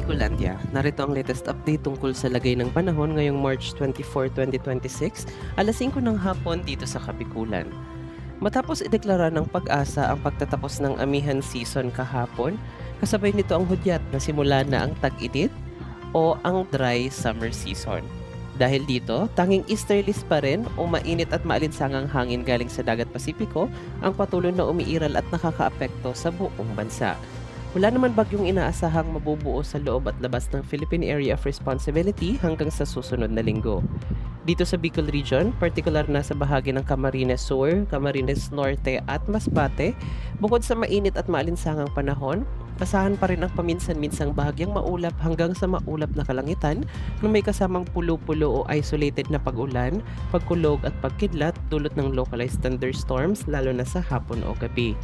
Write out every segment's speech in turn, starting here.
Bicolandia, narito ang latest update tungkol sa lagay ng panahon ngayong March 24, 2026, alas 5 ng hapon dito sa Kabikulan. Matapos ideklara ng Pag-asa ang pagtatapos ng amihan season kahapon, kasabay nito ang hudyat na simula na ang tag-init o ang dry summer season. Dahil dito, tanging easterlies pa rin o mainit at maalinsangang hangin galing sa dagat Pasipiko ang patuloy na umiiral at nakakaapekto sa buong bansa. Wala naman bagyong inaasahang mabubuo sa loob at labas ng Philippine Area of Responsibility hanggang sa susunod na linggo. Dito sa Bicol Region, partikular na sa bahagi ng Camarines Sur, Camarines Norte at Masbate, bukod sa mainit at maalinsangang panahon, asahan pa rin ang paminsan-minsang bahagyang maulap hanggang sa maulap na kalangitan na may kasamang pulo-pulo o isolated na pag-ulan, pagkulog at pagkidlat dulot ng localized thunderstorms lalo na sa hapon o gabi.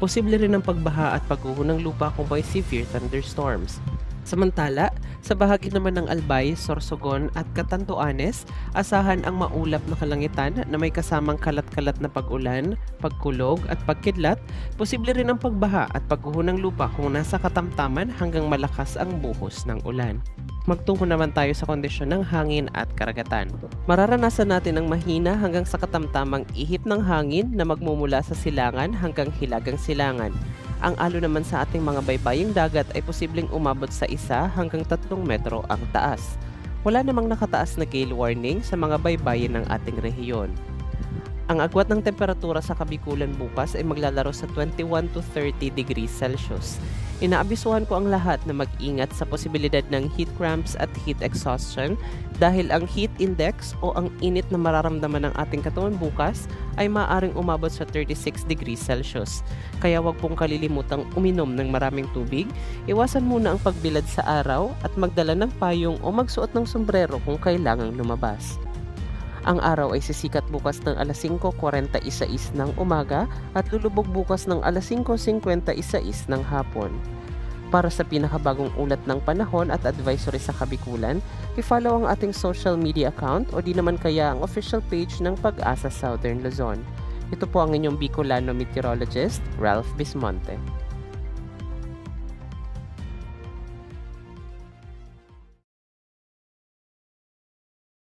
Posible rin ang pagbaha at pagguho ng lupa kung may severe thunderstorms. Samantala, sa bahagi naman ng Albay, Sorsogon at Catanduanes, asahan ang maulap na kalangitan na may kasamang kalat-kalat na pag-ulan, pagkulog at pagkidlat. Posible rin ang pagbaha at pagguho ng lupa kung nasa katamtaman hanggang malakas ang buhos ng ulan. Magtungo naman tayo sa kondisyon ng hangin at karagatan. Mararanasan natin ang mahina hanggang sa katamtamang ihip ng hangin na magmumula sa silangan hanggang hilagang silangan. Ang alon naman sa ating mga baybaying dagat ay posibleng umabot sa 1 hanggang 3 metro ang taas. Wala namang nakataas na gale warning sa mga baybayin ng ating rehiyon. Ang agwat ng temperatura sa Kabikulan bukas ay maglalaro sa 21 to 30 degrees Celsius. Inaabisuhan ko ang lahat na mag-ingat sa posibilidad ng heat cramps at heat exhaustion dahil ang heat index o ang init na mararamdaman ng ating katawan bukas ay maaaring umabot sa 36 degrees Celsius. Kaya wag pong kalilimutang uminom ng maraming tubig, iwasan muna ang pagbilad sa araw at magdala ng payong o magsuot ng sombrero kung kailangang lumabas. Ang araw ay sisikat bukas ng alas 5:46 ng umaga at lulubog bukas ng alas 5:56 ng hapon. Para sa pinakabagong ulat ng panahon at advisory sa Kabikulan, i-follow ang ating social media account o di naman kaya ang official page ng Pag-asa Southern Luzon. Ito po ang inyong Bicolano meteorologist, Ralph Bismonte.